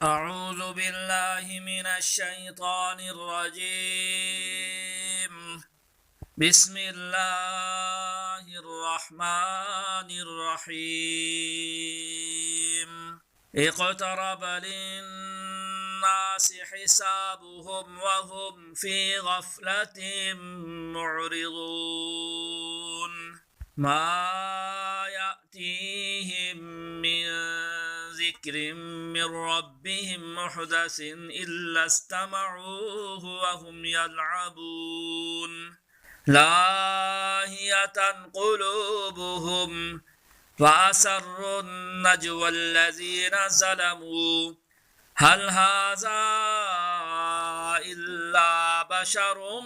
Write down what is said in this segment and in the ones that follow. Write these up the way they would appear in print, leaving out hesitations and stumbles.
أعوذ بالله من الشيطان الرجيم. بسم الله الرحمن الرحيم. اقترب للناس حسابهم وهم في غفلة معرضون. ما يأتيهم من ذكر من ربهم محدث إلا استمعوه وهم يلعبون لاهية قلوبهم وأسروا النجوى الذين ظلموا هل هذا إلا بشر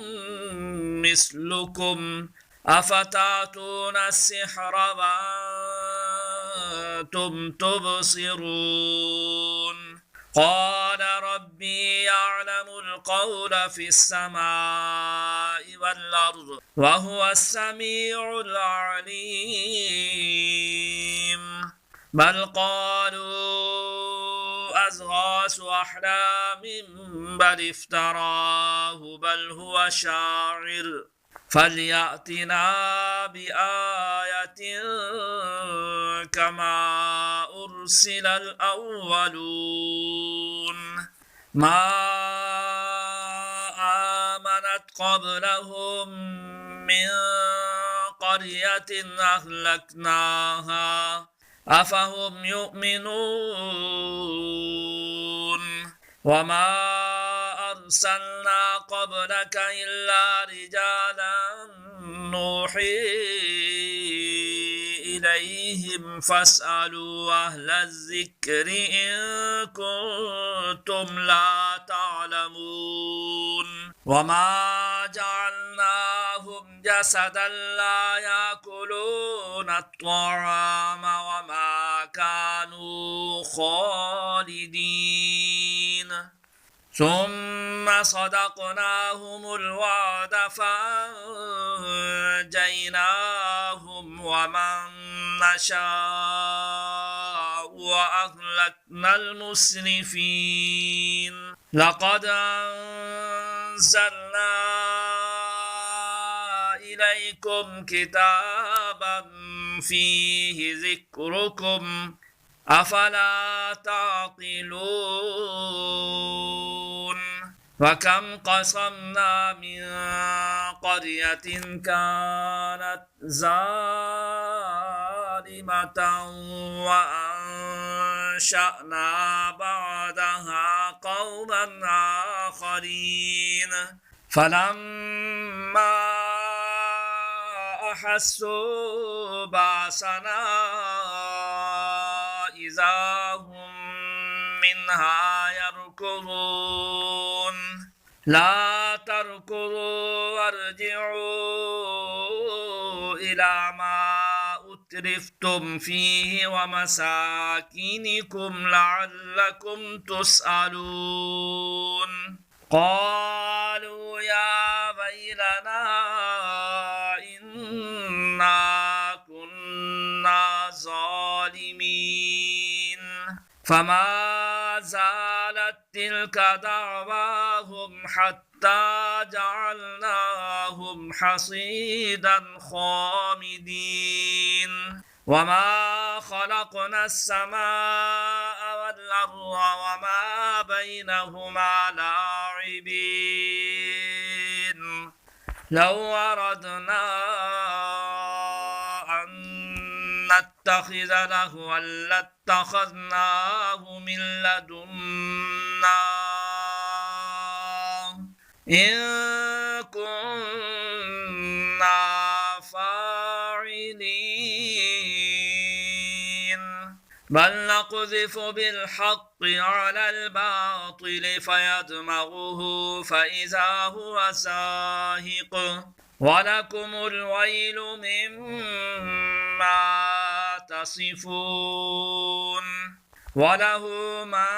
مثلكم أفتأتون السحر وأنتم تبصرون قال ربي يعلم القول في السماء والأرض وهو السميع العليم بل قالوا أضغاث أحلام بل افتراه بل هو شاعر فليأتنا بآية كما أرسل الأولون ما آمنت قبلهم من قرية أهلكناها أفهم يؤمنون وما أرسلنا قبلك إلا رجالا نوحي إليهم فاسألوا أهل الذكر إن كنتم لا تعلمون وما جعلناهم جسدا لا يأكلون الطعام وما كانوا خالدين ثم صدقناهم الوعد فأنجيناهم ومن نشاء وأهلكنا المسرفين لقد أنزلنا إليكم كتابا فيه ذكركم أفلا تعقلون وكم قصمنا من قرية كانت ظالمة وأنشأنا بعدها قوما آخرين فلما أحسوا بأسنا إذا هم منها يركضون لا تركضوا وارجعوا إلى ما أترفتم فيه ومساكنكم لعلكم تسألون قالوا يا ويلنا إنا كنا ظالمين فما زالت تلك دعواهم حتى جعلناهم حصيدا خامدين وما خلقنا السماء والأرض وما بينهما لاعبين لو أردنا أن نتخذ لهوا لاتخذناه من لدنا إن كنا فاعلين بل نقذف بالحق على الباطل فيدمغه فإذا هو زاهق ولكم الويل مما تصفون وله من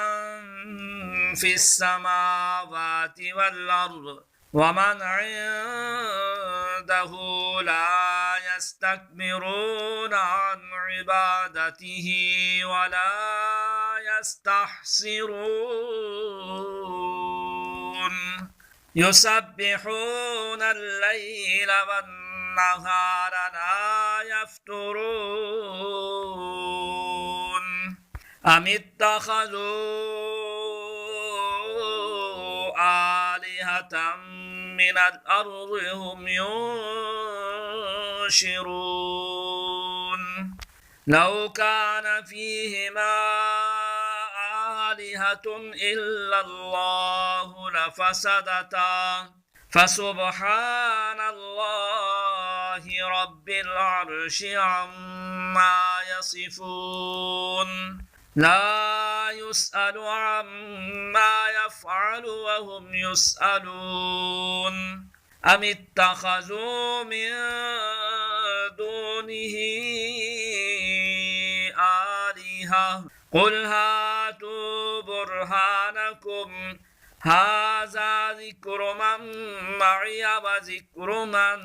في السماوات والأرض ومن عنده لا يستكبرون عن عبادته ولا يستحسرون يسبحون الليل والنهار لا يفترون أم اتخذوا آلهة من الأرض هم ينشرون لو كان فيهما آلهة إلا الله لفسدتا فسبحان الله رب العرش عما يصفون لا يسأل عما يفعل وهم يسألون أم اتخذوا من دونه آلهة قل هاتوا برهانكم هذا ذكر من معي وذكر من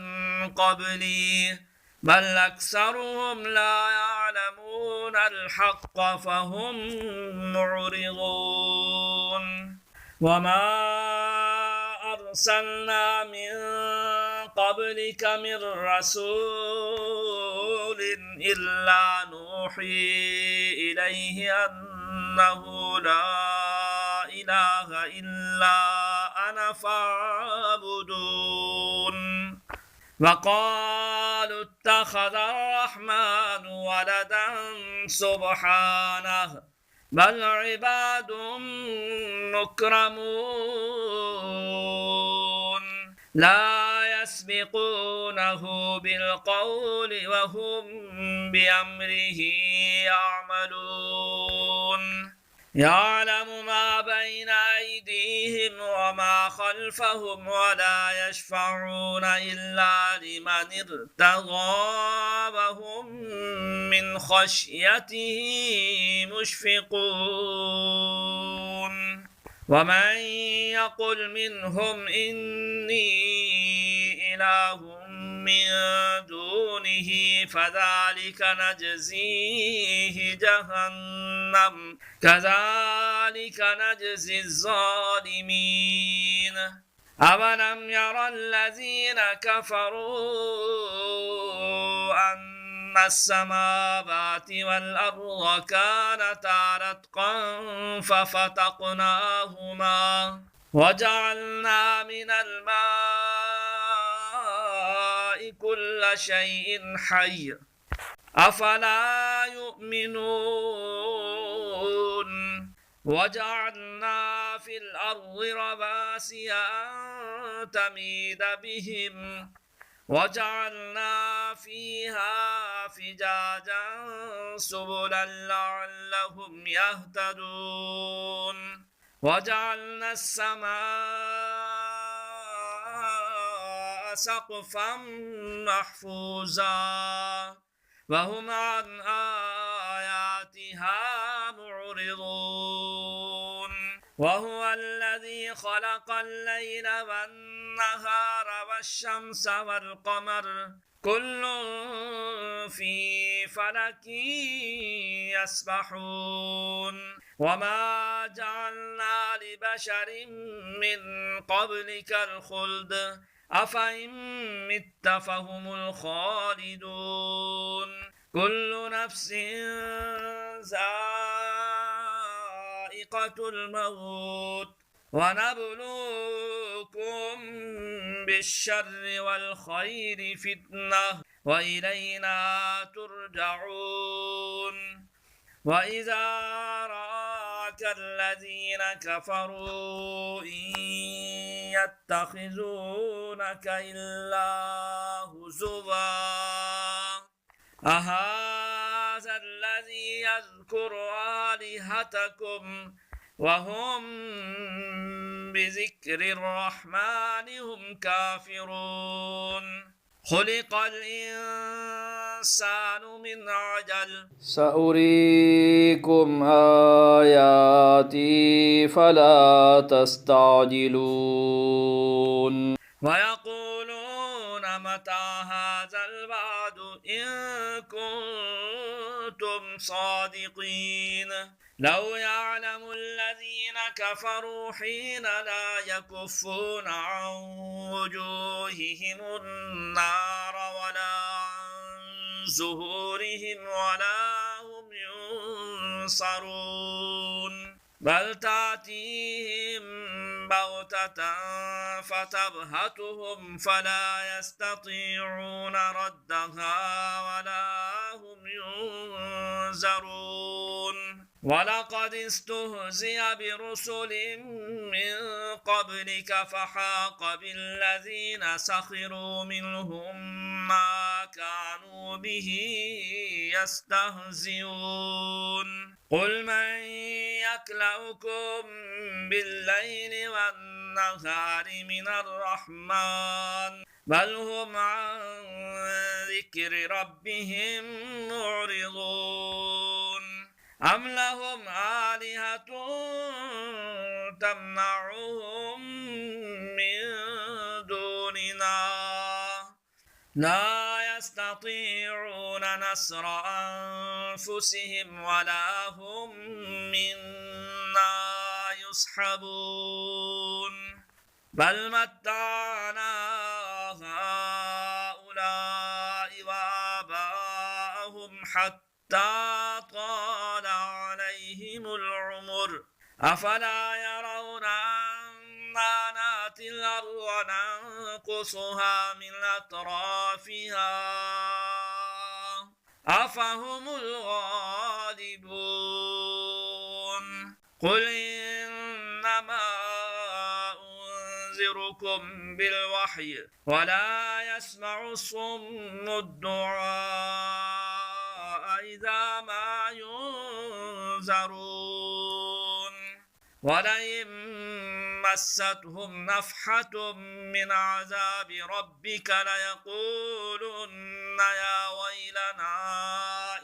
قبلي بل أكثرهم لا يعلمون الحق فهم معرضون وما أرسلنا من قبلك من رسول إلا نوحي إليه أنه لا إله إلا أنا فاعبدون وقالوا اتخذ الرحمن ولدا سبحانه بل عباد مكرمون لا يسبقونه بالقول وهم بأمره يعملون يعلم ما بين أيديهم وما خلفهم ولا يشفعون إلا لمن ارتضى وهم من خشيته مشفقون ومن يقل منهم إني إله من دونه فذلك نجزيه جهنم كذلك نجزي الظالمين أولم يرى الذين كفروا أن السماوات والأرض كانتا رتقا ففتقناهما وجعلنا من الماء كل شيء حي أفلا يؤمنون وجعلنا في الأرض رواسي أن تميد بهم وجعلنا فيها فجاجا سبلا لعلهم يهتدون وجعلنا السماء سقفا محفوظا وهم عن آياتها معرضون وهو الذي خلق الليل والنهار والشمس والقمر كل في فلك يسبحون وما جعلنا لبشر من قبلك الخلد أفإن مت فهم الخالدون كل نفس ذائقة الموت ونبلوكم بالشر والخير فتنة وإلينا ترجعون وإذا رآك الذين كفروا إن يتخذونك إلا هزوا أهذا الذي يذكر آلهتكم وهم بذكر الرحمن هم كافرون خلق الإنسان من عجل سأريكم آياتي فلا تستعجلون ويقولون متى هذا الوعد إن كنتم صادقين لو يعلم الذين كفروا حين لا يكفون عن وجوههم النار ولا عن ظهورهم ولا هم ينصرون بل تأتيهم بغتة فتبهتهم فلا يستطيعون ردها ولا هم ينذرون ولقد استهزئ برسل من قبلك فحاق بالذين سخروا منهم ما كانوا به يستهزئون قل من يكلؤكم بالليل والنهار من الرحمن بل هم عن ذكر ربهم معرضون أم لهم آلهة تمنعهم من دوننا لا يستطيعون نصر أنفسهم ولا هم منا يصحبون بل متعنا هؤلاء وآباءهم حتى طال عليهم العمر أفلا يرون أنا نأتي الأرض ننقصها من أطرافها أفهم الغالبون قل إنما أنذركم بالوحي ولا يسمع الصم الدعاء إذا ما ينذرون ولئن مستهم نفحة من عذاب ربك ليقولن يا ويلنا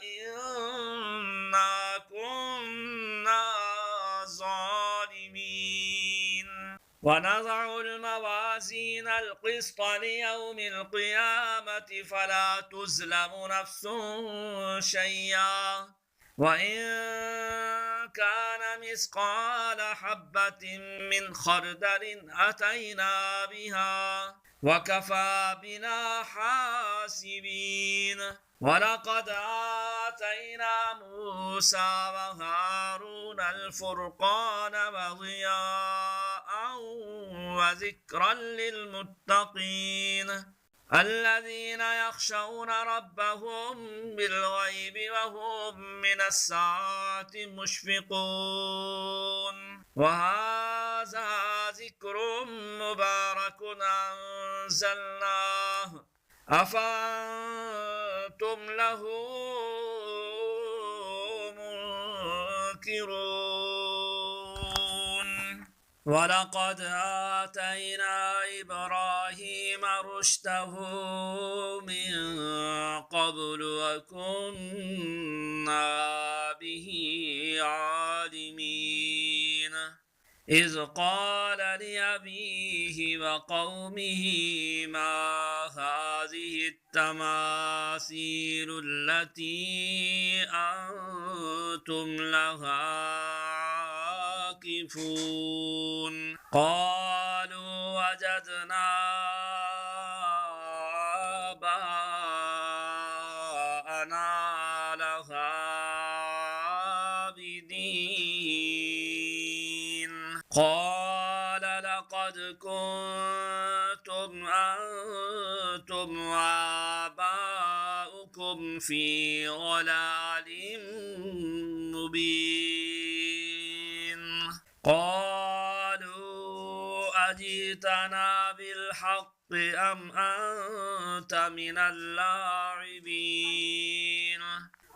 إنا كنا ظالمين ونضع الموازين القسط ليوم القيامة فلا تظلم نفس شيئا وإن كان مثقال حبة من خردل أتينا بها وكفى بنا حاسبين ولقد آتينا موسى وهارون الفرقان وضياء وذكرا للمتقين الذين يخشون ربهم بالغيب وهم من الساعة مشفقون وهذا ذكر مبارك أنزلناه أفأنتم له منكرون ولقد آتينا إبراهيم رشده من قبل وكنا به عالمين إذ قال لأبيه وقومه ما هذه التماثيل التي أنتم لها عاكفون قالوا وجدنا آباءنا لها عابدين قال لقد كنتم أنتم وآباؤكم في ضلال مبين قالوا أجئتنا بالحق أم أنت من اللاعبين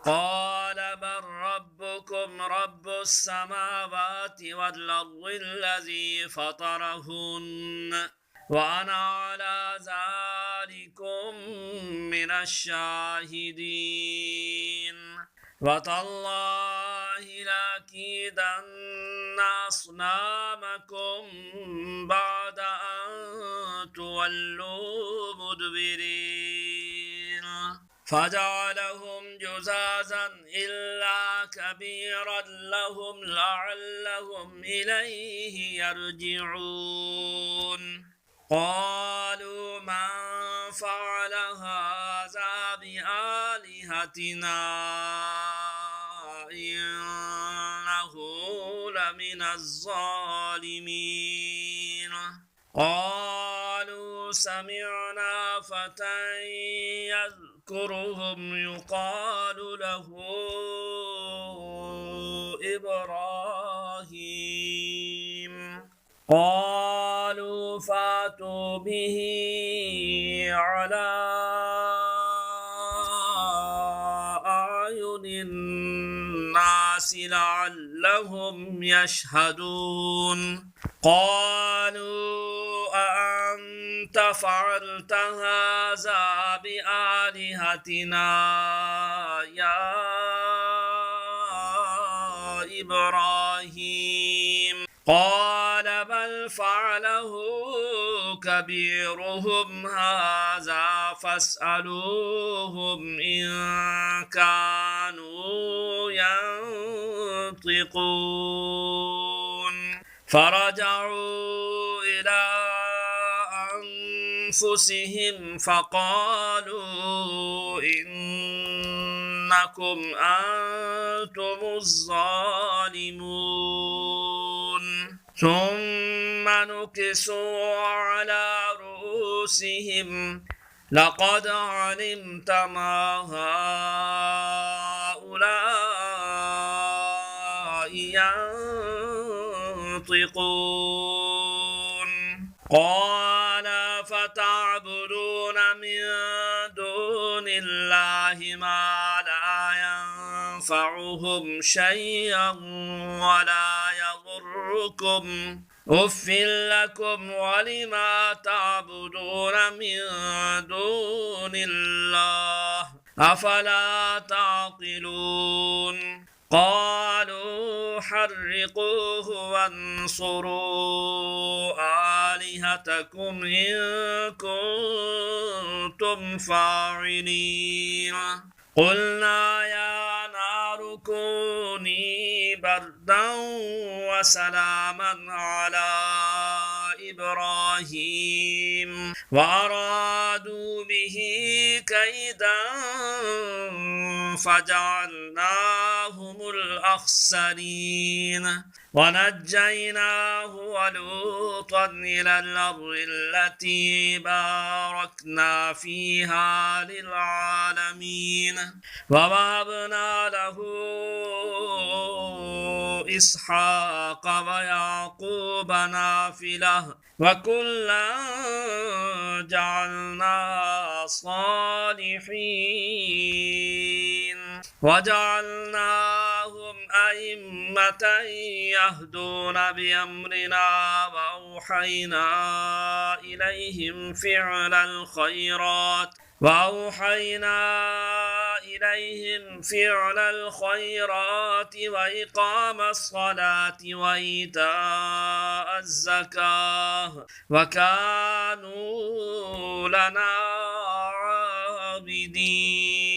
قال بل ربكم رب السماوات والأرض الذي فطرهن وأنا على ذلكم من الشاهدين وتالله لأكيدن أصنامكم بعد أن تولوا مدبرين فجعلهم جزازا إلا كبيرا لهم لعلهم إليه يرجعون قالوا من فعل هذا بآلهتنا إنه لمن الظالمين قالوا سمعنا فتى يذكرهم يقال له إبراهيم قالوا فاتوا به على أعين الناس لعلهم يشهدون قالوا أأنت فعلت هذا بآلهتنا يا إبراهيم قال بل فعله كبيرهم هذا فاسألوهم إن كانوا ينطقون فرجعوا إلى أنفسهم فقالوا إنكم أنتم الظالمون ثم نكسوا على رؤوسهم لقد علمت ما هؤلاء ينطقون قال فتعبدون من دون الله ما لا ينفعهم شيئا ولا يضركم أف لكم ولما تعبدون من دون الله أفلا تعقلون قالوا حرقوه وانصروا آلهتكم إن كنتم فاعلين قلنا يا نار كوني بردا وسلاما على إبراهيم وأرادوا به كيدا فجعلناهم الأخسرين ونجيناه ولوطا إلى الأرض التي باركنا فيها للعالمين ووهبنا له إسحاق ويعقوب نافلة وكلا جعلنا صالحين وجعلناهم أئمة يهدون بأمرنا وأوحينا إليهم فعل الخيرات وإقام الصلاة وإيتاء الزكاة وكانوا لنا عابدين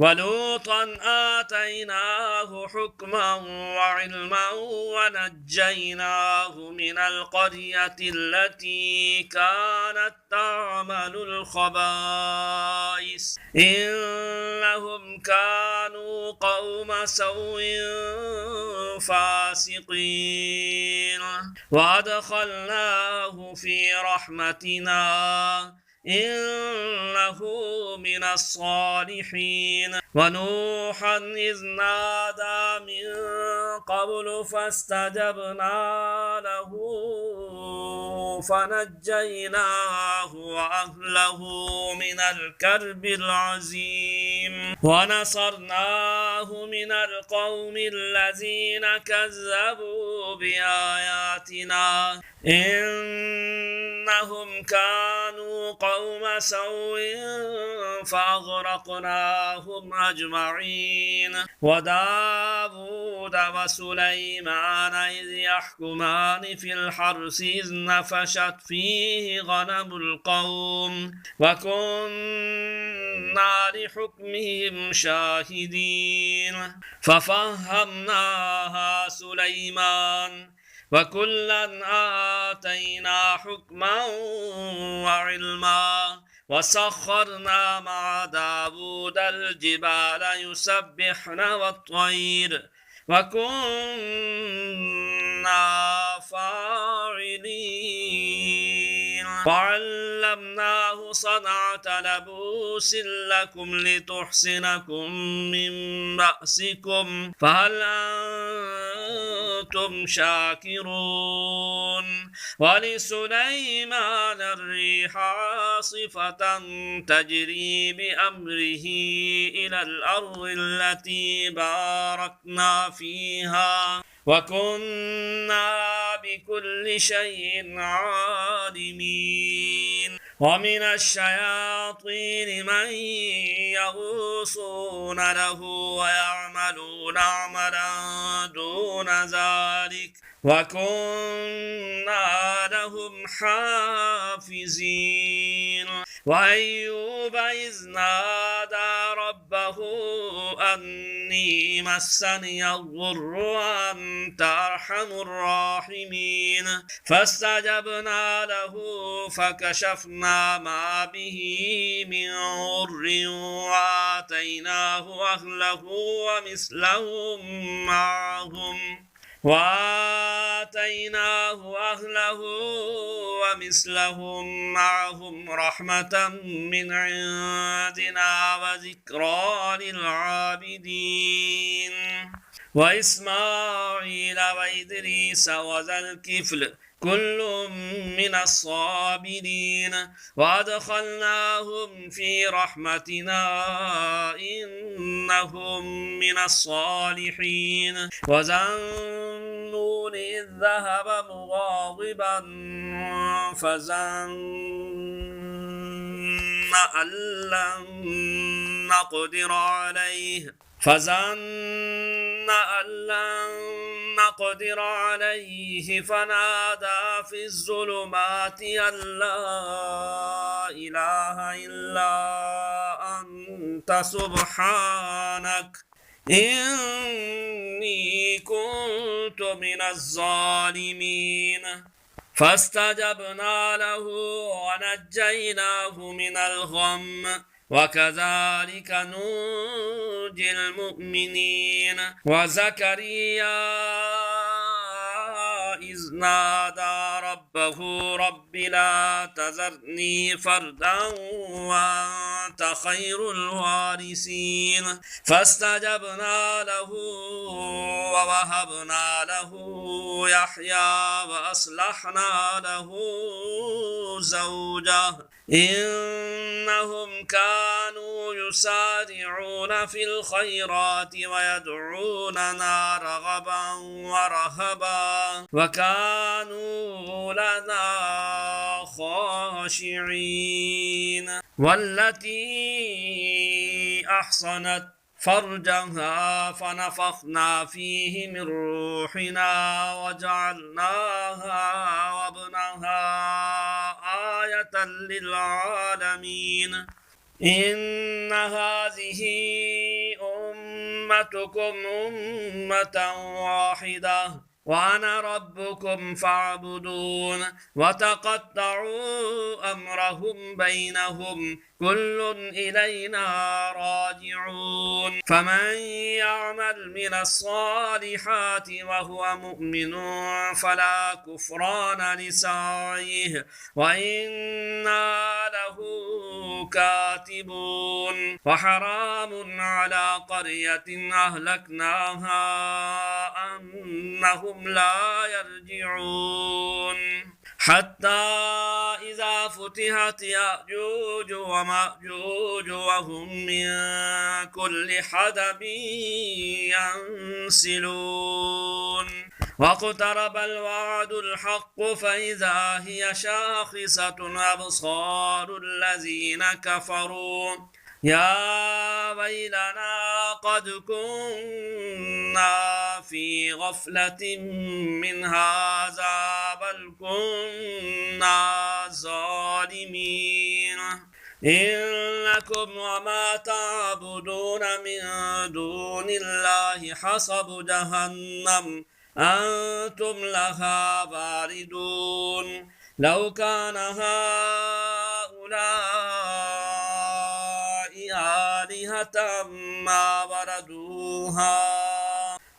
ولوطا آتيناه حكما وعلما ونجيناه من القرية التي كانت تعمل الخبائث إنهم كانوا قوم سوء فاسقين وأدخلناه في رحمتنا إنه من الصالحين ونوحا إذ نادى من قبل فاستجبنا له فنجيناه وأهله من الكرب العظيم ونصرناه من القوم الذين كذبوا بآياتنا إنهم كانوا قوم قوم سوء فأغرقناهم أجمعين وداود وسليمان إذ يحكمان في الحرث إذ نفشت فيه غنم القوم وكنا لحكمهم شاهدين ففهمناها سليمان وكلا آتينا حكما وعلما وسخرنا مع داود الجبال يسبحن والطير وكنا فاعلين وعلمناه صنعة لبوس لكم لتحصنكم من بأسكم فهل أنتم شاكرون ولسليمان الريح عاصفة تجري بأمره إلى الأرض التي باركنا فيها وكنا بكل شيء عالمين ومن الشياطين من يغوصون له ويعملون عملا دون ذلك وكنا لهم حافظين وأيوب إذ نادى ربه أني مسني الضر وأنت أرحم الراحمين فاستجبنا له فكشفنا ما به من ضر وآتيناه أهله ومثلهم معهم رحمة من عندنا وذكرى للعابدين وإسماعيل وإدريس وذا الكفل كل من الصابرين وأدخلناهم في رحمتنا إنهم من الصالحين وذنون إذ ذهب مغاضبا فظن أن لن نقدر عليه فنادى في الظلمات أن لا إله إلا أنت سبحانك إني كنت من الظالمين فاستجبنا له ونجيناه من الغم وكذلك ننجي المؤمنين وزكريا إذ نادى ربه رب لا تذرني فردا وأنت خير الوارثين فاستجبنا له ووهبنا له يحيى وأصلحنا له زوجه إنهم كانوا يسارعون في الخيرات ويدعوننا رغبا ورهبا وكانوا لنا خاشعين والتي أحصنت فرجها فنفخنا فيه من روحنا وجعلناها وابنها آية للعالمين إن هذه أمتكم أمة واحدة وأنا ربكم فاعبدون وتقطعوا أمرهم بينهم كل إلينا راجعون فمن يعمل من الصالحات وهو مؤمن فلا كفران لسعيه وإنا له كاتبون وحرام على قرية أهلكناها أنهم لا يرجعون حتى إذا فتحت يأجوج ومأجوج وهم من كل حدب ينسلون واقترب الوعد الحق فإذا هي شاخصة أبصار الذين كفروا يا ويلنا قد كنا في غفلة من هذا بل كنا ظالمين إنكم وما تعبدون من دون الله حصب جهنم أنتم لها واردون لو كان هؤلاء آلهة ما وردوها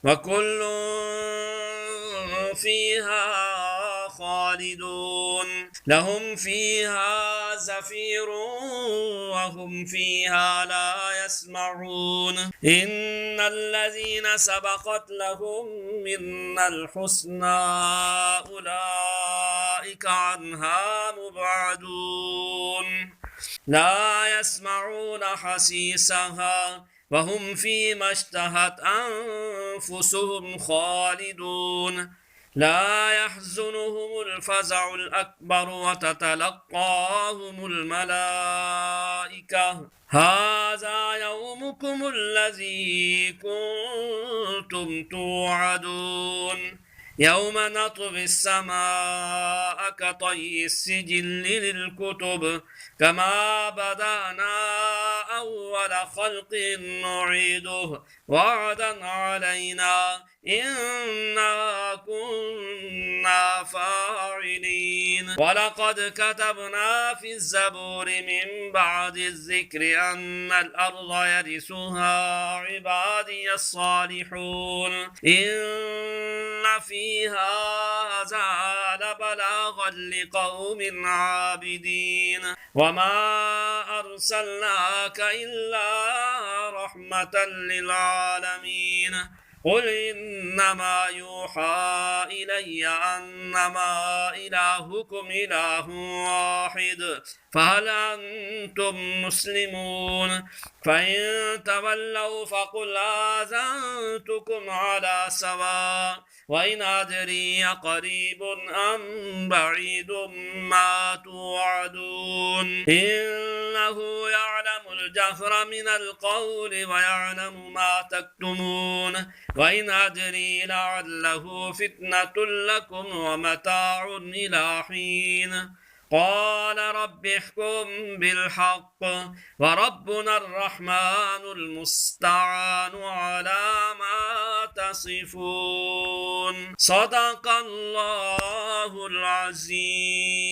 وكل فيها خالدون لهم فيها زفير وهم فيها لا يسمعون إن الذين سبقت لهم منا الحسنى أولئك عنها مبعدون لا يسمعون حسيسها وهم فيما اشتهت أنفسهم خالدون لا يحزنهم الفزع الأكبر وتتلقاهم الملائكة هذا يومكم الذي كنتم توعدون يوم نطوي السماء كطي السجل للكتب كما بدأنا أول خلق نعيده وعدا علينا إنا كنا فاعلين ولقد كتبنا في الزبور من بعد الذكر أن الأرض يرثها عبادي الصالحون إن في هذا لبلاغا لقوم عابدين وما أرسلناك إلا رحمة للعالمين قل إنما يوحى إلي أنما إلهكم إله واحد فهل أنتم مسلمون فإن تولوا فقل آذنتكم على سواء وإن أدري قريب أم بعيد ما توعدون إنه يعلم الجهر من القول ويعلم ما تكتمون وإن أدري لعله فتنة لكم ومتاع إلى حين قال رب احكم بالحق وربنا الرحمن المستعان على ما تصفون صدق الله العظيم